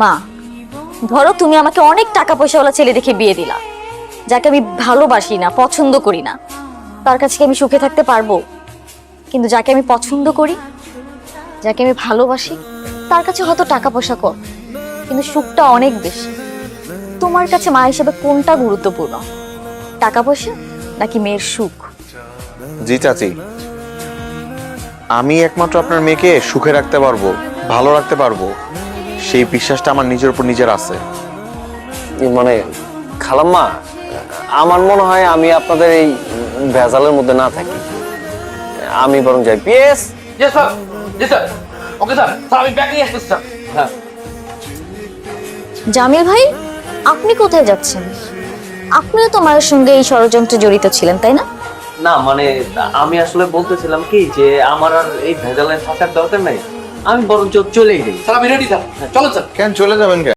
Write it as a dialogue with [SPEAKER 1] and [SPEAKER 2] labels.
[SPEAKER 1] মা, ধরো তুমি আমাকে অনেক টাকা পয়সাওয়ালা ছেলে দেখে বিয়ে দিলা, যাকে আমি ভালোবাসি না, পছন্দ করি না, তার কাছে কি আমি সুখে থাকতে পারবো? কিন্তু যাকে আমি পছন্দ করি, যাকে আমি ভালোবাসি, তার কাছে হয়তো টাকা পয়সা কম, কিন্তু সুখটা অনেক বেশি। তোমার কাছে মা হিসেবে কোনটা গুরুত্বপূর্ণ, টাকা পয়সা নাকি মেয়ের সুখ?
[SPEAKER 2] জি চাচি, আমি একমাত্র আপনার মেয়েকে সুখে রাখতে পারবো, ভালো রাখতে পারবো, সেই বিশ্বাসটা আমার নিজের উপর নিজের আছে।
[SPEAKER 3] মানে খালাম্মা, আমার মনে হয় আমি আপনাদের এই ভেজালের মধ্যে না থাকি, আমি বরং যাই। পিএস,
[SPEAKER 4] জি স্যার, জি স্যার, ওকে স্যার, স্যার আমি ব্যাগ নিয়ে আসতেছি স্যার। হ্যাঁ
[SPEAKER 1] জামিল ভাই, আপনি কোথায় যাচ্ছেন? আপনিও তো মায়ের সঙ্গে এই ষড়যন্ত্রে জড়িত ছিলেন, তাই না?
[SPEAKER 4] না মানে আমি আসলে বলতেছিলাম কি যে আমার আর এই ভেজালে থাকার দরকার নাই, আমি বরঞ্চ চলেই যাই। স্যার আমি রেডি স্যার, চলো স্যার।
[SPEAKER 2] কেন চলে যাবেন কেন?